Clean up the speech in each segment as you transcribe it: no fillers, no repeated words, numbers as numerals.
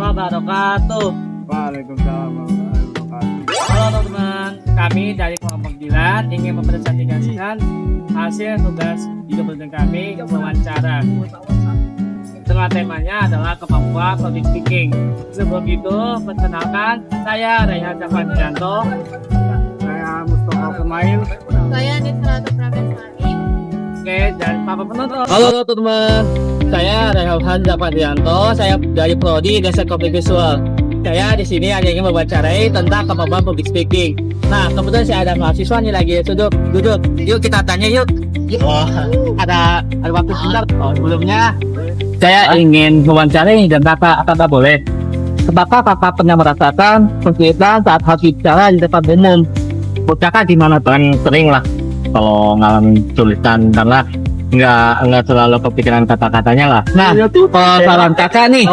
warahmatullahi wabarakatuh. Waalaikumsalam warahmatullahi wabarakatuh. Halo teman-teman, kami dari kelompok 9 ingin mempresentasikan hasil tugas di kepentingan kami wawancara. Dengan temanya adalah kemampuan public speaking. Sebelum itu, perkenalkan saya Raihan Jakwantianto. Saya Mustafa Kumail. Saya Nisra Prameswari. Oke, dan Papa penonton. Halo teman-teman, saya Raihan Jakwantianto. Saya dari Prodi Desain Komputer Visual. Saya di sini hanya ingin mewawancarai tentang kemampuan public speaking. Nah, kebetulan saya ada mahasiswa nih lagi duduk. Yuk kita tanya yuk. Oh, ada waktu sebentar. Oh, sebelumnya saya ingin mewawancarai dan kakak boleh. Apakah kakak pernah merasakan kesulitan saat harus bicara di depan umum? Menurut kakak gimana? Kan sering lah kalau ngalamin kesulitan karena nggak selalu kepikiran kata-katanya lah. Nah, kalau saran kakak nih,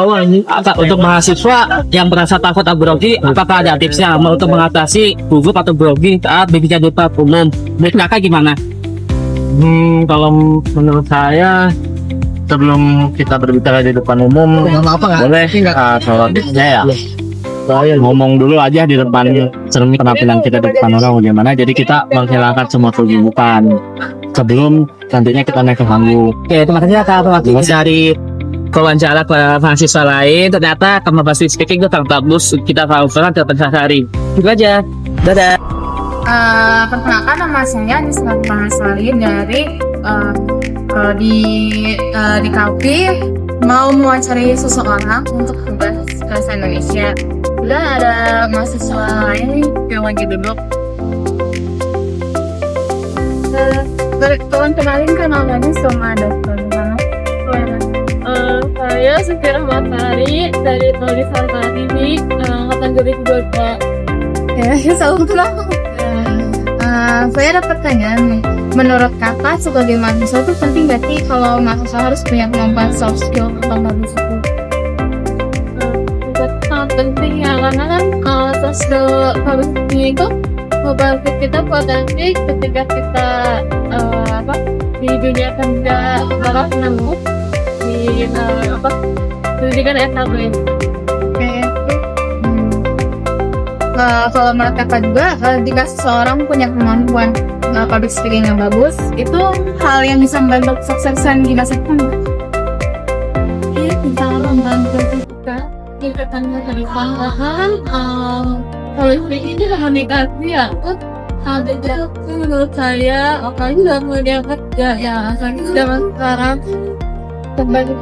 untuk mahasiswa yang merasa takut atau grogi, apakah ada tipsnya untuk mengatasi gugup atau grogi saat berbicara di depan umum? Menurut kakak gimana? Kalau menurut saya sebelum kita berbicara di depan umum boleh kalau tipsnya ya ngomong dulu aja di depan cermin penampilan kita di depan orang bagaimana, jadi kita menghilangkan semua kegugupan sebelum nantinya kita naik ke panggung. Oke, terima kasih ya kak. Dari wawancara ke mahasiswa lain, ternyata kemampuan public speaking itu sangat bagus kita lakukan dalam sehari. Itu aja. Dadah. Perkenalkan, nama saya Nisra Prameswari dari di Kaupi, mau mewawancarai seseorang untuk tugas bahasa Indonesia. Udah ada mahasiswa lain nih yang lagi duduk. Tolong kenalin kan namanya sama dokter. Saya Sufi Rahmatari dari Prodi Sarjana TV angkatan 2022. Ya, salam kenal. Saya ada pertanyaan nih. Menurut kakak sebagai mahasiswa itu penting gak sih kalau mahasiswa harus punya kemampuan soft skill tentang bagus itu? Sangat penting ya, karena kan soft skill bagus itu membantu kita potensi ketika kita di dunia kerja bakal menempuh di pendidikan S1 ini. Kalau menurut kakak juga, jika seseorang punya kemampuan public speaking yang bagus, itu hal yang bisa membantu kesuksesan di masa depan. Iya, bisa membantu kita tingkatannya ke depan. Bahkan public speaking itu komunikasi ya. Ada menurut saya, apalagi dalam dunia kerja ya, zaman sekarang sebagai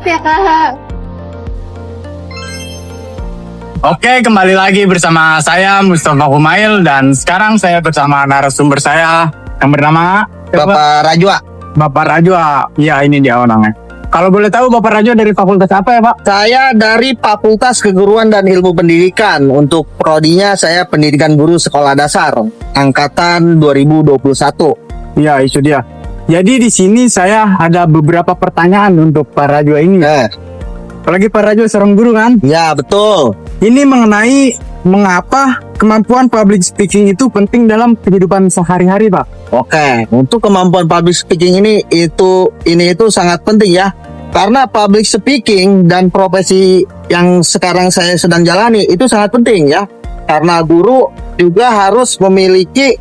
Ya kak. Oke, kembali lagi bersama saya Mustafa Kumail dan sekarang saya bersama narasumber saya yang bernama Bapak Rajwa. Bapak Rajwa. Ya, ini dia orangnya. Kalau boleh tahu Bapak Rajwa dari fakultas apa ya, Pak? Saya dari Fakultas Keguruan dan Ilmu Pendidikan. Untuk prodinya saya Pendidikan Guru Sekolah Dasar angkatan 2021. Ya, itu dia. Jadi di sini saya ada beberapa pertanyaan untuk Pak Rajwa ini. Apalagi Pak Rajwa seorang guru kan? Ya, betul. Ini mengenai mengapa kemampuan public speaking itu penting dalam kehidupan sehari-hari, Pak. Oke, untuk kemampuan public speaking ini sangat penting ya. Karena public speaking dan profesi yang sekarang saya sedang jalani itu sangat penting ya. Karena guru juga harus memiliki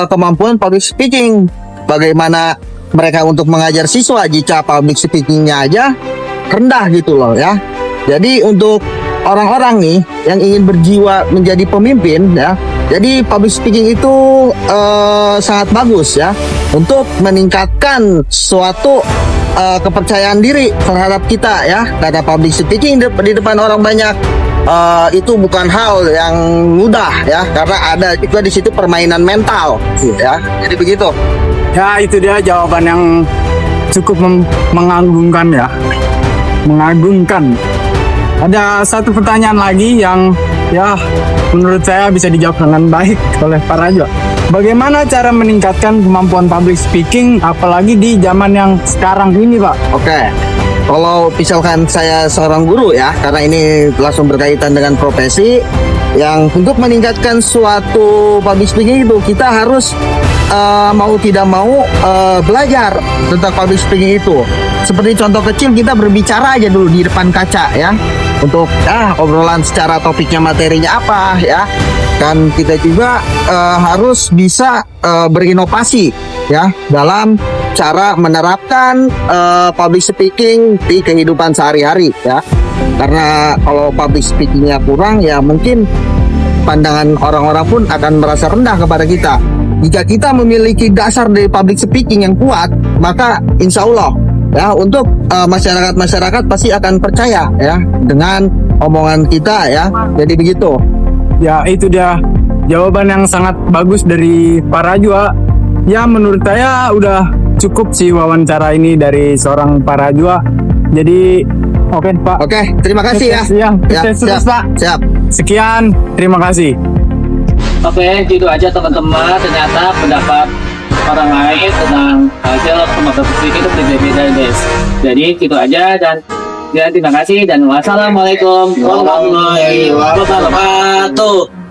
kemampuan public speaking. Bagaimana mereka untuk mengajar siswa jika public speakingnya aja rendah gitu loh ya. Jadi untuk orang-orang nih yang ingin berjiwa menjadi pemimpin ya, jadi public speaking itu sangat bagus ya untuk meningkatkan suatu kepercayaan diri terhadap kita ya. Karena public speaking di depan orang banyak itu bukan hal yang mudah ya, karena ada juga di situ permainan mental ya. Jadi begitu. Ya, itu dia jawaban yang cukup mengagumkan ya. Mengagumkan. Ada satu pertanyaan lagi yang ya menurut saya bisa dijawab dengan baik oleh Pak Rajwa. Bagaimana cara meningkatkan kemampuan public speaking apalagi di zaman yang sekarang ini, Pak? Oke. Kalau misalkan saya seorang guru ya, karena ini langsung berkaitan dengan profesi, yang untuk meningkatkan suatu public speaking itu kita harus mau tidak mau belajar tentang public speaking itu. Seperti contoh kecil, kita berbicara aja dulu di depan kaca ya, untuk obrolan secara topiknya, materinya apa ya. Dan kita juga harus bisa berinovasi ya dalam cara menerapkan public speaking di kehidupan sehari-hari ya. Karena kalau public speakingnya kurang ya mungkin pandangan orang-orang pun akan merasa rendah kepada kita. Jika kita memiliki dasar dari public speaking yang kuat, maka insya Allah ya untuk masyarakat pasti akan percaya ya dengan omongan kita ya. Jadi begitu. Ya itu dia jawaban yang sangat bagus dari Pak Rajwa. Ya menurut saya udah cukup sih wawancara ini dari seorang Pak Rajwa. Jadi oke Pak. Oke, terima kasih ya. Sukses Pak. Siap. Sekian, terima kasih. Oke, gitu aja teman-teman. Ternyata pendapat orang lain tentang hasil pembahasan speaking itu berbeda-beda guys. Jadi gitu aja dan terima kasih dan wassalamualaikum warahmatullahi wabarakatuh.